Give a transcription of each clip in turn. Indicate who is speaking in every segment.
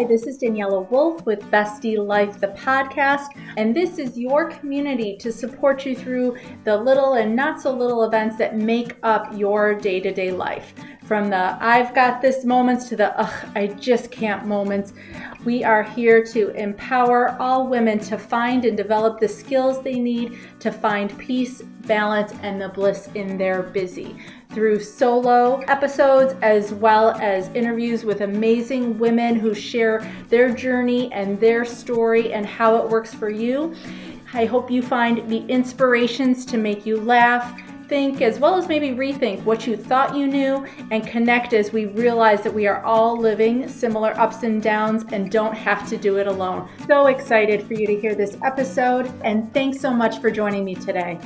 Speaker 1: Hi, this is Daniela Wolf with Bestie Life, the podcast, and this is your community to support you through the little and not so little events that make up your day-to-day life. From the I've got this moments to the I just can't moments. We are here to empower all women to find and develop the skills they need to find peace, balance, and the bliss in their busy. Through solo episodes as well as interviews with amazing women who share their journey and their story and how it works for you. I hope you find the inspirations to make you laugh, think, as well as maybe rethink what you thought you knew, and connect as we realize that we are all living similar ups and downs and don't have to do it alone. So excited for you to hear this episode, and thanks so much for joining me today.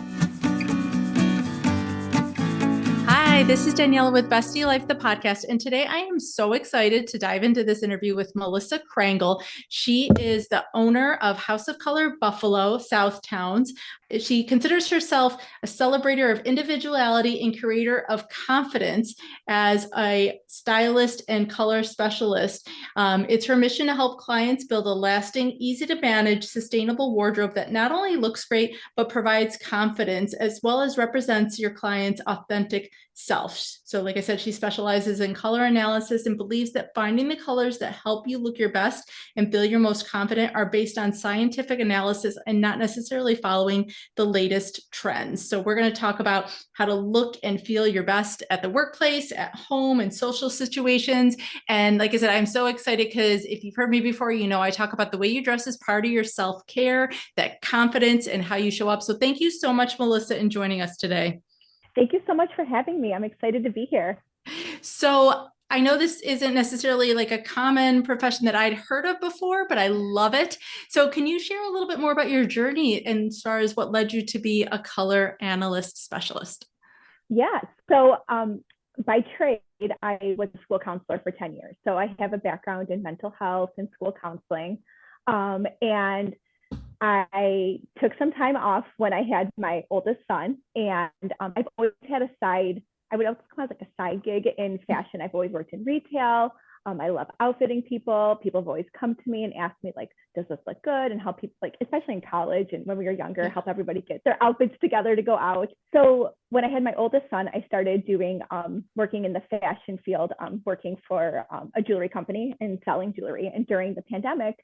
Speaker 1: Hi, this is Daniela with Bestie Life, the podcast, and today I am so excited to dive into this interview with Melissa Crangle. She is the owner of House of Color Buffalo, Southtowns. She considers herself a celebrator of individuality and curator of confidence as a stylist and color specialist. It's her mission to help clients build a lasting, easy to manage, sustainable wardrobe that not only looks great, but provides confidence as well as represents your client's authentic self. So like I said, she specializes in color analysis and believes that finding the colors that help you look your best and feel your most confident are based on scientific analysis and not necessarily following the latest trends. So we're going to talk about how to look and feel your best at the workplace, at home, and social situations. And like I said, I'm so excited because if you've heard me before, you know I talk about the way you dress is part of your self-care, that confidence, and how you show up. So thank you so much, Melissa, in joining us today.
Speaker 2: Thank you so much for having me. I'm excited to be here.
Speaker 1: So I know this isn't necessarily like a common profession that I'd heard of before, but I love it. So can you share a little bit more about your journey and as far as what led you to be a color analyst specialist?
Speaker 2: Yes. So by trade, I was a school counselor for 10 years. So I have a background in mental health and school counseling. And I took some time off when I had my oldest son, and I've always had I would also call it like a side gig in fashion. I've always worked in retail. I love outfitting people. People have always come to me and asked me, like, does this look good? And help people, like, especially in college and when we were younger, help everybody get their outfits together to go out. So when I had my oldest son, I started doing, working in the fashion field, working for a jewelry company and selling jewelry. And during the pandemic,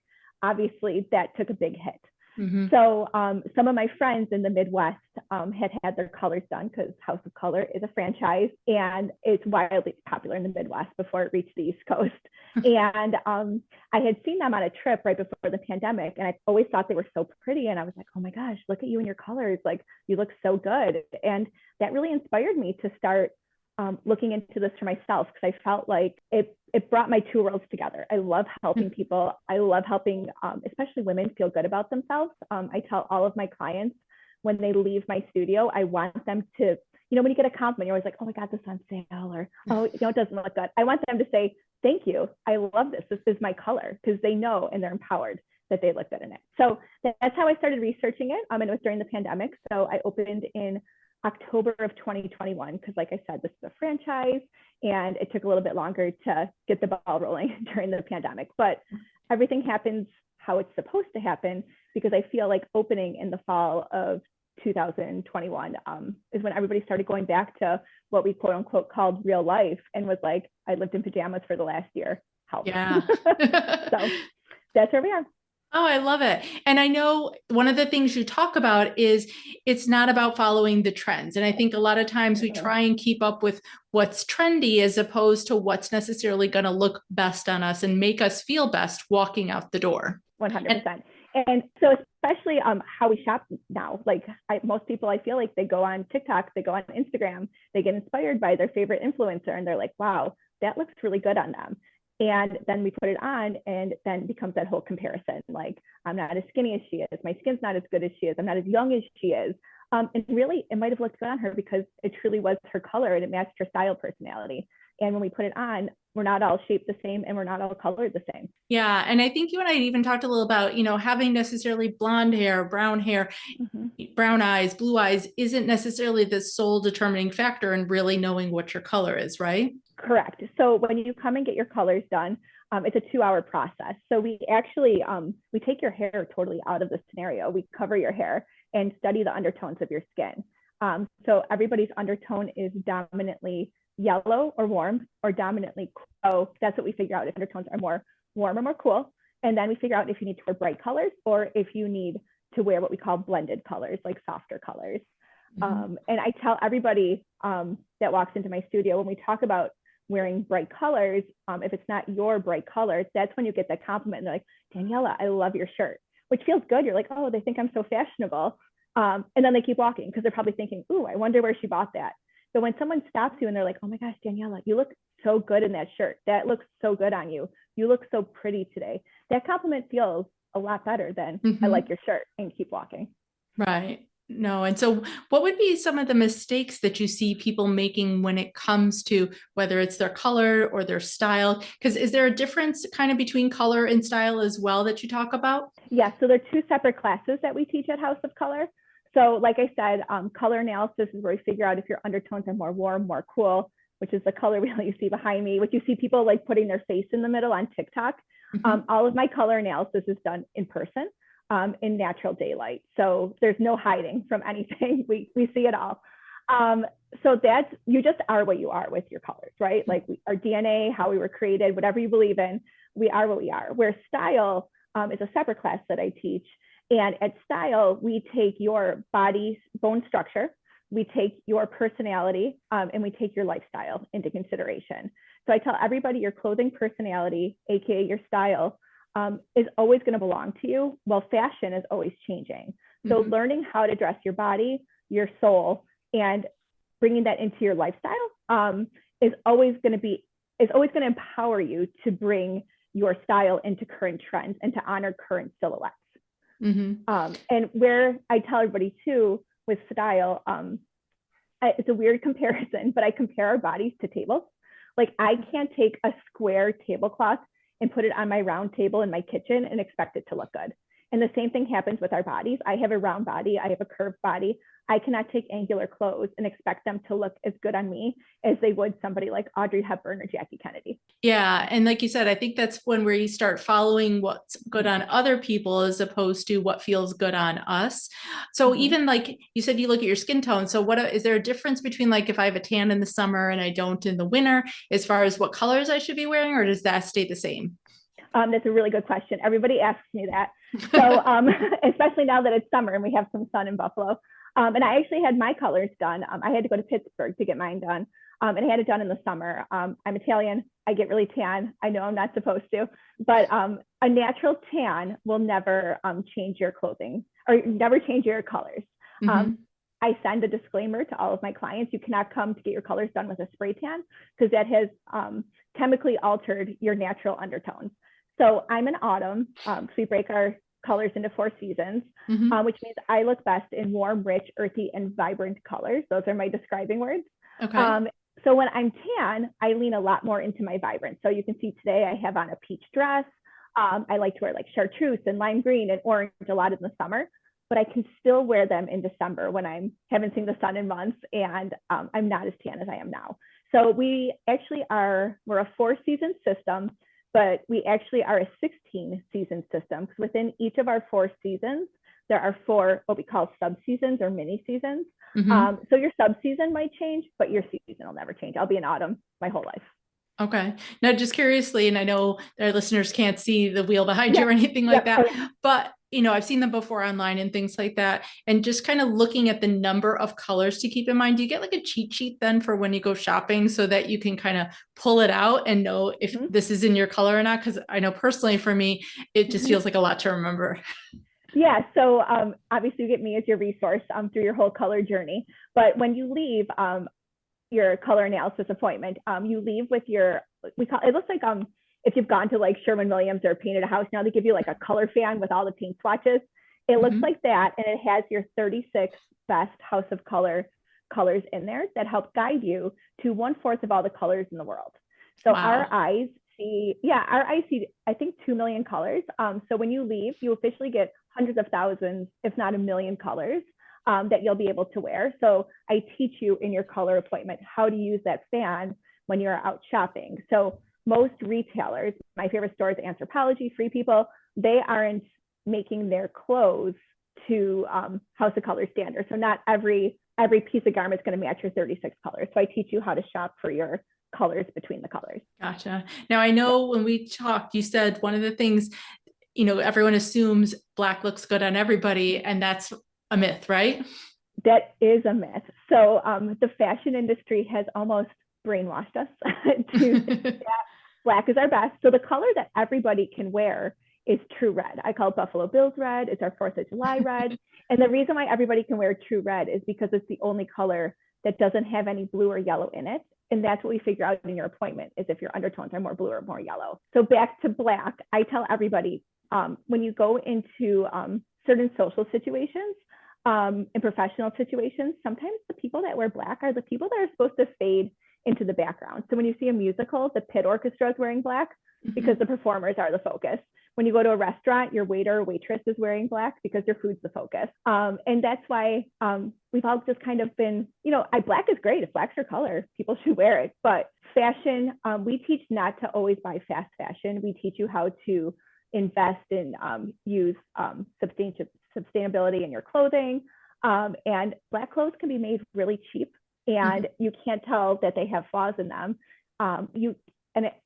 Speaker 2: obviously that took a big hit. Mm-hmm. So some of my friends in the Midwest had their colors done because House of Color is a franchise and it's wildly popular in the Midwest before it reached the East Coast. And I had seen them on a trip right before the pandemic, and I always thought they were so pretty. And I was like, oh my gosh, look at you and your colors. Like, you look so good. And that really inspired me to start looking into this for myself, because I felt like it brought my two worlds together. I love helping people. I love helping, especially women, feel good about themselves. I tell all of my clients when they leave my studio, I want them to, when you get a compliment, you're always like, oh my God, this is on sale, or, oh, it doesn't look good. I want them to say, thank you. I love this. This is my color, because they know and they're empowered that they look good in it. So that's how I started researching it. And it was during the pandemic. So I opened in October of 2021, because like I said, this is a franchise and it took a little bit longer to get the ball rolling during the pandemic, but everything happens how it's supposed to happen, because I feel like opening in the fall of 2021 is when everybody started going back to what we quote unquote called real life, and was like, I lived in pajamas for the last year. Help.
Speaker 1: Yeah.
Speaker 2: So that's where we are.
Speaker 1: Oh, I love it. And I know one of the things you talk about is it's not about following the trends. And I think a lot of times we try and keep up with what's trendy as opposed to what's necessarily going to look best on us and make us feel best walking out the door.
Speaker 2: 100%. And so especially how we shop now, like most people, I feel like they go on TikTok, they go on Instagram, they get inspired by their favorite influencer, and they're like, wow, that looks really good on them. And then we put it on, and then becomes that whole comparison. Like, I'm not as skinny as she is. My skin's not as good as she is. I'm not as young as she is. And really, it might have looked good on her because it truly was her color and it matched her style personality. And when we put it on, we're not all shaped the same and we're not all colored the same.
Speaker 1: Yeah. And I think you and I even talked a little about, having necessarily blonde hair, brown brown eyes, blue eyes isn't necessarily the sole determining factor in really knowing what your color is, right?
Speaker 2: Correct. So when you come and get your colors done, It's a 2-hour process. So we actually, we take your hair totally out of the scenario. We cover your hair and study the undertones of your skin. So everybody's undertone is dominantly yellow or warm, or dominantly cool. That's what we figure out, if undertones are more warm or more cool. And then we figure out if you need to wear bright colors, or if you need to wear what we call blended colors, like softer colors. And I tell everybody that walks into my studio, when we talk about wearing bright colors, if it's not your bright colors, that's when you get that compliment. And they're like, Daniela, I love your shirt, which feels good. You're like, oh, they think I'm so fashionable. And then they keep walking because they're probably thinking, ooh, I wonder where she bought that. But when someone stops you and they're like, oh my gosh, Daniela, you look so good in that shirt. That looks so good on you. You look so pretty today. That compliment feels a lot better than I like your shirt, and keep walking.
Speaker 1: Right. No. And so what would be some of the mistakes that you see people making when it comes to whether it's their color or their style? Because is there a difference kind of between color and style as well that you talk about?
Speaker 2: Yes. So there are 2 separate classes that we teach at House of Color. So like I said, color analysis is where we figure out if your undertones are more warm, more cool, which is the color wheel you see behind me, which you see people like putting their face in the middle on TikTok. All of my color analysis is done in person, in natural daylight. So there's no hiding from anything. We see it all. So that's, you just are what you are with your colors, right? Like our DNA, how we were created, whatever you believe in, we are what we are. Where style is a separate class that I teach. And at style, we take your body's bone structure, we take your personality, and we take your lifestyle into consideration. So I tell everybody your clothing personality, AKA your style, is always going to belong to you, while fashion is always changing. So learning how to dress your body, your soul, and bringing that into your lifestyle is always going to empower you to bring your style into current trends and to honor current silhouettes. And where I tell everybody too with style, it's a weird comparison, but I compare our bodies to tables. Like I can't take a square tablecloth and put it on my round table in my kitchen and expect it to look good. And the same thing happens with our bodies. I have a round body, I have a curved body. I cannot take angular clothes and expect them to look as good on me as they would somebody like Audrey Hepburn or Jackie Kennedy.
Speaker 1: Yeah. And like you said, I think that's when we start following what's good on other people as opposed to what feels good on us. So even like you said, you look at your skin tone. So is there a difference between like if I have a tan in the summer and I don't in the winter, as far as what colors I should be wearing, or does that stay the same?
Speaker 2: That's a really good question. Everybody asks me that. So especially now that it's summer and we have some sun in Buffalo. And I actually had my colors done. I had to go to Pittsburgh to get mine done. And I had it done in the summer. I'm Italian. I get really tan. I know I'm not supposed to, but a natural tan will never change your clothing or never change your colors. I send a disclaimer to all of my clients. You cannot come to get your colors done with a spray tan because that has chemically altered your natural undertones. So I'm in autumn. So we break our colors into 4 seasons, which means I look best in warm, rich, earthy, and vibrant colors. Those are my describing words.
Speaker 1: Okay.
Speaker 2: So when I'm tan, I lean a lot more into my vibrant. So you can see today I have on a peach dress. I like to wear like chartreuse and lime green and orange a lot in the summer, but I can still wear them in December when I haven't seen the sun in months and I'm not as tan as I am now. So we're a 4-season system, but we actually are a 16-season system because within each of our 4 seasons, there are 4 what we call sub-seasons or mini seasons. So your sub-season might change, but your season will never change. I'll be in autumn my whole life.
Speaker 1: Okay. Now, just curiously, and I know our listeners can't see the wheel behind you or anything like that, but I've seen them before online and things like that. And just kind of looking at the number of colors to keep in mind, do you get like a cheat sheet then for when you go shopping so that you can kind of pull it out and know if this is in your color or not? Because I know personally for me, it just feels like a lot to remember.
Speaker 2: Yeah, so obviously you get me as your resource through your whole color journey. But when you leave your color analysis appointment, you leave with it looks like if you've gone to like Sherwin-Williams or painted a house, now they give you like a color fan with all the paint swatches. It looks like that, and it has your 36 best House of Color colors in there that help guide you to 1/4 of all the colors in the world. So our eyes see, I think 2 million colors. So when you leave, you officially get hundreds of thousands, if not 1 million colors that you'll be able to wear. So I teach you in your color appointment how to use that fan when you're out shopping. So most retailers, my favorite stores, Anthropologie, Free People, they aren't making their clothes to House of Color standards. So not every piece of garment is going to match your 36 colors. So I teach you how to shop for your colors between the colors.
Speaker 1: Gotcha. Now, I know when we talked, you said one of the things, everyone assumes black looks good on everybody, and that's a myth, right?
Speaker 2: That is a myth. So the fashion industry has almost brainwashed us to think that black is our best. So the color that everybody can wear is true red. I call it Buffalo Bills red. It's our 4th of July red. And the reason why everybody can wear true red is because it's the only color that doesn't have any blue or yellow in it. And that's what we figure out in your appointment, is if your undertones are more blue or more yellow. So back to black, I tell everybody, when you go into certain social situations, in professional situations, sometimes the people that wear black are the people that are supposed to fade into the background. So when you see a musical, the pit orchestra is wearing black because the performers are the focus. When you go to a restaurant, your waiter or waitress is wearing black because your food's the focus. And that's why we've all just kind of been, black is great. If black's your color, people should wear it. But fashion, we teach not to always buy fast fashion. We teach you how to invest and use sustainability in your clothing. And black clothes can be made really cheap, and you can't tell that they have flaws in them.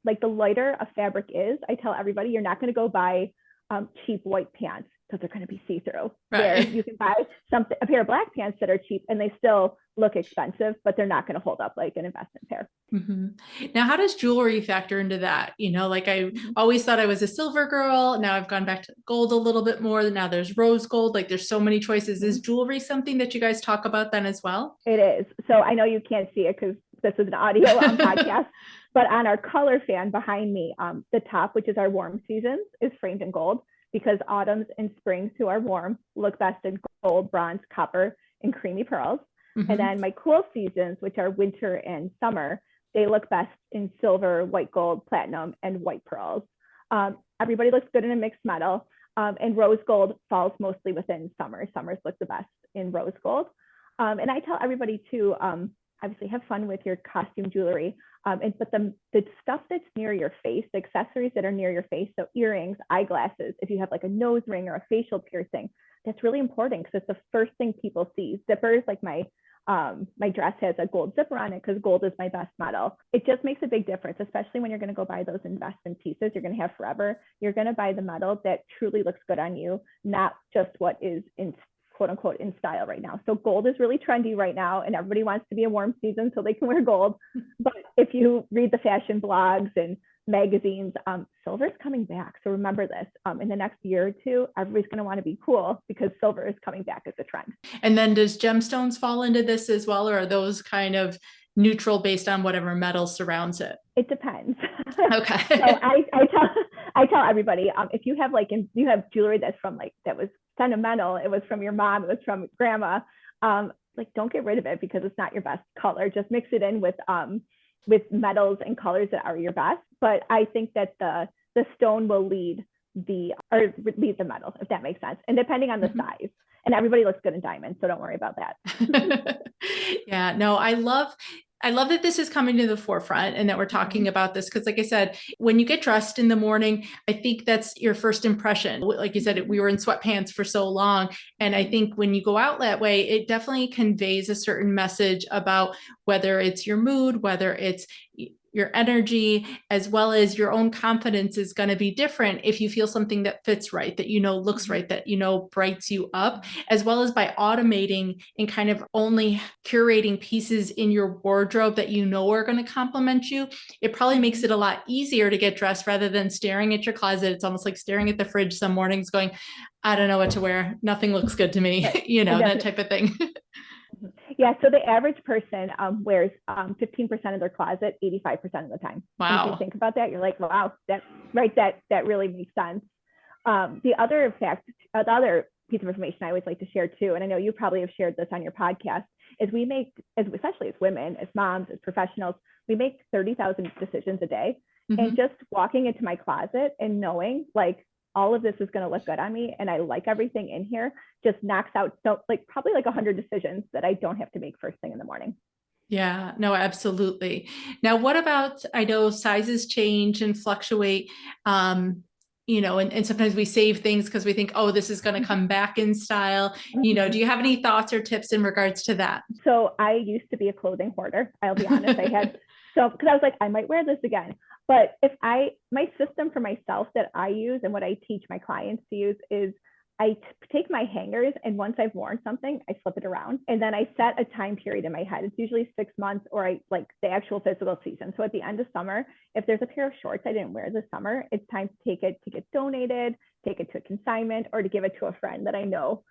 Speaker 2: Like the lighter a fabric is, I tell everybody, you're not going to go buy cheap white pants because they're going to be see-through.
Speaker 1: Right.
Speaker 2: Where you can buy a pair of black pants that are cheap and they still look expensive, but they're not going to hold up like an investment pair.
Speaker 1: Mm-hmm. Now, how does jewelry factor into that? Like I always thought I was a silver girl. Now I've gone back to gold a little bit more. Now there's rose gold. Like there's so many choices. Is jewelry something that you guys talk about then as well?
Speaker 2: It is. So I know you can't see it because this is an audio podcast, but on our color fan behind me, the top, which is our warm seasons, is framed in gold, because autumns and springs, who are warm, look best in gold, bronze, copper, and creamy pearls. And then my cool seasons, which are winter and summer, they look best in silver, white gold, platinum, and white pearls. Everybody looks good in a mixed metal. And rose gold falls mostly within summer. Summers look the best in rose gold. And I tell everybody to obviously have fun with your costume jewelry. But the stuff that's near your face, the accessories that are near your face, so earrings, eyeglasses, if you have like a nose ring or a facial piercing, that's really important because it's the first thing people see. Zippers, like my dress has a gold zipper on it because gold is my best metal. It just makes a big difference, especially when you're going to go buy those investment pieces you're going to have forever. You're going to buy the metal that truly looks good on you, not just what is in quote unquote in style right now. So gold is really trendy right now, and everybody wants to be a warm season so they can wear gold. But if you read the fashion blogs and magazines, silver is coming back. So remember this, in the next year or two, everybody's going to want to be cool because silver is coming back as a trend. And
Speaker 1: then does gemstones fall into this as well, or are those kind of neutral based on whatever metal surrounds it?
Speaker 2: It depends.
Speaker 1: Okay.
Speaker 2: So I tell everybody, if you have you have jewelry that's from that was sentimental, it was from your mom, it was from grandma, don't get rid of it because it's not your best color. Just mix it in with metals and colors that are your best. But I think that the stone will lead the metal, if that makes sense. And depending on the size. And everybody looks good in diamonds, so don't worry about that.
Speaker 1: Yeah, no, I love that this is coming to the forefront and that we're talking about this because, like I said, when you get dressed in the morning, I think that's your first impression. Like you said, we were in sweatpants for so long. And I think when you go out that way, it definitely conveys a certain message about whether it's your mood, whether it's your energy, as well as your own confidence is going to be different if you feel something that fits right, that looks right, that brights you up, as well as by automating and kind of only curating pieces in your wardrobe that are going to complement you. It probably makes it a lot easier to get dressed rather than staring at your closet. It's almost like staring at the fridge some mornings going, I don't know what to wear. Nothing looks good to me, that type of thing.
Speaker 2: Yeah, so the average person wears 15% of their closet 85% of the time.
Speaker 1: Wow.
Speaker 2: And if you think about that, you're like, wow, that really makes sense. The other piece of information I always like to share too, and I know you probably have shared this on your podcast, is we make, especially as women, as moms, as professionals, we make 30,000 decisions a day. And just walking into my closet and knowing all of this is going to look good on me and I like everything in here just knocks out probably 100 decisions that I don't have to make first thing in the morning.
Speaker 1: Yeah, no, absolutely. Now, what about, I know sizes change and fluctuate, and sometimes we save things because we think, oh, this is going to come back in style. Do
Speaker 2: Mhm.
Speaker 1: you have any thoughts or tips in regards to that?
Speaker 2: So I used to be a clothing hoarder. I'll be honest. I had so because I was like, I might wear this again. But if my system for myself that I use and what I teach my clients to use is take my hangers and once I've worn something, I flip it around and then I set a time period in my head. It's usually 6 months or I like the actual physical season. So at the end of summer, if there's a pair of shorts I didn't wear this summer, it's time to take it to get donated, take it to a consignment, or to give it to a friend that I know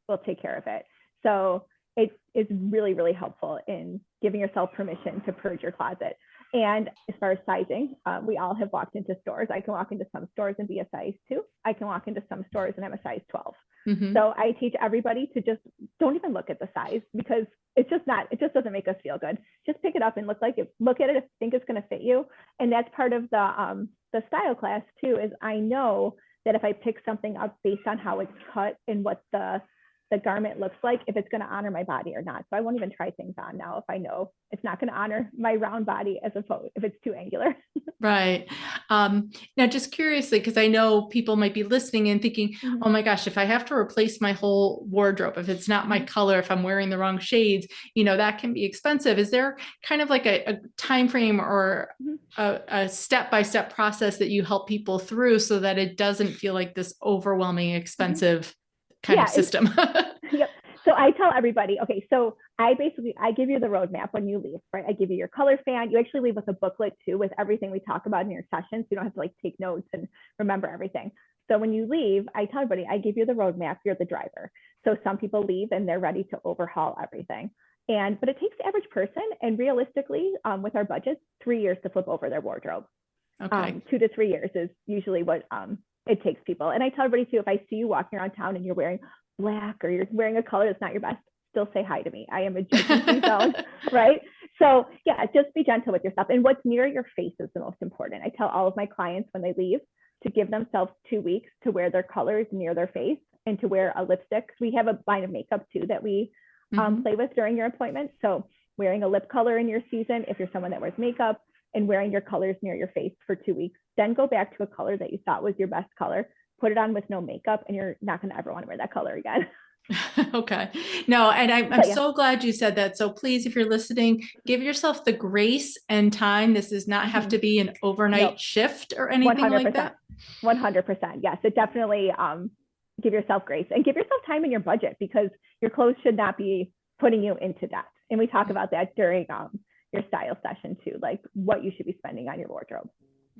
Speaker 2: will take care of it. So it is really, really helpful in giving yourself permission to purge your closet. And as far as sizing, we all have walked into stores. I can walk into some stores and be a size 2. I can walk into some stores and I'm a size 12.
Speaker 1: Hmm.
Speaker 2: So I teach everybody to just don't even look at the size because it just doesn't make us feel good. Just pick it up and look at it, if you think it's going to fit you. And that's part of the style class too, is I know that if I pick something up based on how it's cut and what the garment looks like, if it's going to honor my body or not. So I won't even try things on now if I know it's not going to honor my round body as opposed if it's too angular.
Speaker 1: Right. Now, just curiously, because I know people might be listening and thinking,
Speaker 2: Mm-hmm.
Speaker 1: oh my gosh, if I have to replace my whole wardrobe, if it's not my
Speaker 2: Mm-hmm.
Speaker 1: color, if I'm wearing the wrong shades, that can be expensive. Is there kind of like a time frame or
Speaker 2: Mm-hmm.
Speaker 1: a step-by-step process that you help people through so that it doesn't feel like this overwhelming,
Speaker 2: Mm-hmm.
Speaker 1: expensive kind of
Speaker 2: Yeah,
Speaker 1: system?
Speaker 2: yep. So I tell everybody, okay, so I give you the roadmap when you leave, right? I give you your color fan. You actually leave with a booklet too with everything we talk about in your session. So you don't have to like take notes and remember everything. So when you leave, I tell everybody, I give you the roadmap, you're the driver. So some people leave and they're ready to overhaul everything. But it takes the average person, and realistically, with our budget, 3 years to flip over their wardrobe.
Speaker 1: Okay.
Speaker 2: 2 to 3 years is usually what it takes people. And I tell everybody too, if I see you walking around town and you're wearing black or you're wearing a color that's not your best, still say hi to me. I am a judgment-free zone, right? So yeah, just be gentle with yourself. And what's near your face is the most important. I tell all of my clients when they leave to give themselves 2 weeks to wear their colors near their face and to wear a lipstick. We have a line of makeup too that we play with during your appointment. So wearing a lip color in your season, if you're someone that wears makeup, and wearing your colors near your face for 2 weeks, then go back to a color that you thought was your best color, put it on with no makeup, and you're not going to ever want to wear that color again.
Speaker 1: Okay. No, and I'm
Speaker 2: But yeah.
Speaker 1: so glad you said that. So please, if you're listening, give yourself the grace and time. This does not have
Speaker 2: Mm-hmm.
Speaker 1: to be an overnight
Speaker 2: Nope.
Speaker 1: shift or anything like
Speaker 2: 100%.
Speaker 1: that.
Speaker 2: 100%. Yes, it definitely give yourself grace and give yourself time in your budget because your clothes should not be putting you into debt. And we talk about that during your style session too, like what you should be spending on your wardrobe.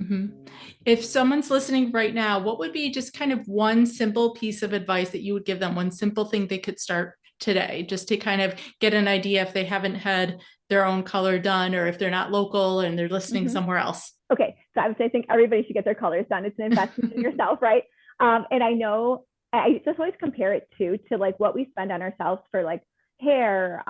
Speaker 1: Mm-hmm. If someone's listening right now, what would be just kind of one simple piece of advice that you would give them, one simple thing they could start today, just to kind of get an idea if they haven't had their own color done or if they're not local and they're listening
Speaker 2: Mm-hmm.
Speaker 1: somewhere else?
Speaker 2: Okay, so I would say I think everybody should get their colors done. It's an investment in yourself, right? And I know I just always compare it to like what we spend on ourselves for like hair,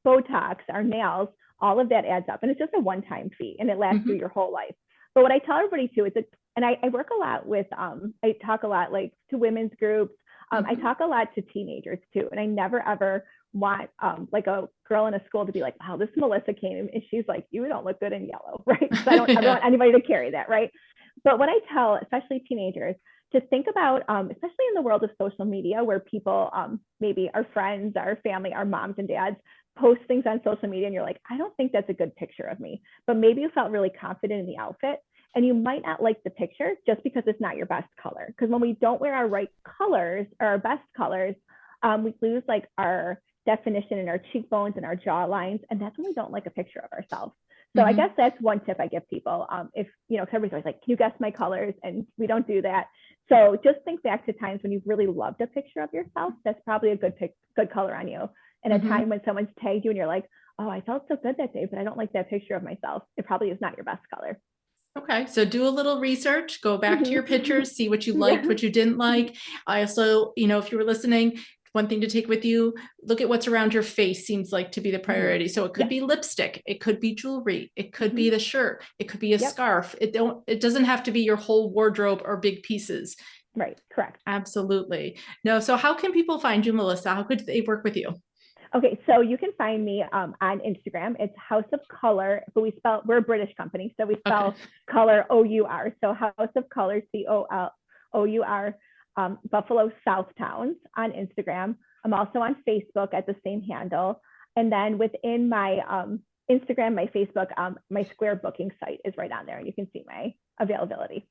Speaker 2: Botox, our nails, all of that adds up. And it's just a one-time fee and it lasts through your whole life. But what I tell everybody too is and I work a lot with, I talk a lot like to women's groups. I talk a lot to teenagers too. And I never ever want like a girl in a school to be like, wow, this Melissa came and she's like, you don't look good in yellow, right? So I don't ever want anybody to carry that, right? But what I tell, especially teenagers, to think about, especially in the world of social media where people, maybe our friends, our family, our moms and dads post things on social media and you're like, I don't think that's a good picture of me. But maybe you felt really confident in the outfit and you might not like the picture just because it's not your best color. Because when we don't wear our right colors or our best colors, we lose like our definition in our cheekbones and our jaw lines. And that's when we don't like a picture of ourselves. So I guess that's one tip I give people. If, because everybody's always like, can you guess my colors? And we don't do that. So just think back to times when you've really loved a picture of yourself. That's probably a good color on you. And a time when someone's tagged you and you're like, oh, I felt so good that day, but I don't like that picture of myself. It probably is not your best color.
Speaker 1: Okay, so do a little research, go back to your pictures, see what you liked,
Speaker 2: Yeah.
Speaker 1: what you didn't like. I also, if you were listening, one thing to take with you, look at what's around your face seems like to be the priority. So it could
Speaker 2: Yeah.
Speaker 1: be lipstick, it could be jewelry, it could be the shirt, it could be a
Speaker 2: Yep.
Speaker 1: scarf. It doesn't have to be your whole wardrobe or big pieces.
Speaker 2: Right. Correct.
Speaker 1: Absolutely. No, so how can people find you, Melissa? How could they work with you?
Speaker 2: Okay, so you can find me on Instagram. It's House of Color, but we're a British company, so we spell color O-U-R. So House of Color, C-O-L-O-U-R, Buffalo Southtowns on Instagram. I'm also on Facebook at the same handle. And then within my Instagram, my Facebook, my Square booking site is right on there, and you can see my availability.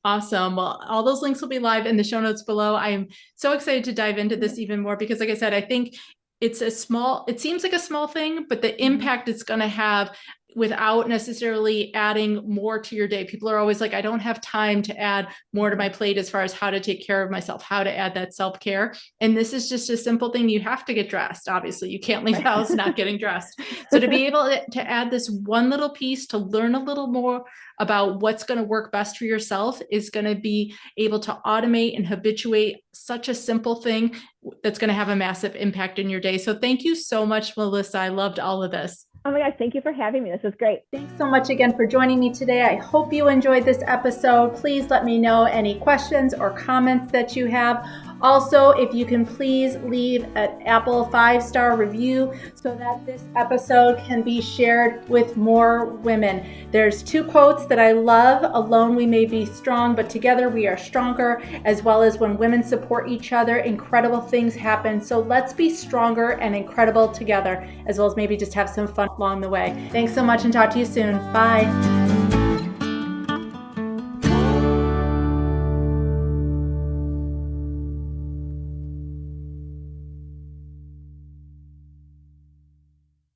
Speaker 1: Awesome. Well, all those links will be live in the show notes below. I am so excited to dive into this even more because, like I said, I think it seems like a small thing, but the impact it's going to have without necessarily adding more to your day. People are always like, I don't have time to add more to my plate as far as how to take care of myself, how to add that self-care. And this is just a simple thing. You have to get dressed. Obviously, you can't leave the house not getting dressed. So to be able to add this one little piece to learn a little more about what's going to work best for yourself is going to be able to automate and habituate such a simple thing that's going to have a massive impact in your day. So thank you so much, Melissa. I loved all of this.
Speaker 2: Oh my gosh, thank you for having me. This was great.
Speaker 1: Thanks so much again for joining me today. I hope you enjoyed this episode. Please let me know any questions or comments that you have. Also, if you can please leave an Apple 5-star review so that this episode can be shared with more women. There's 2 quotes that I love. Alone we may be strong, but together we are stronger, as well as when women support each other, incredible things happen. So let's be stronger and incredible together, as well as maybe just have some fun along the way. Thanks so much and talk to you soon. Bye.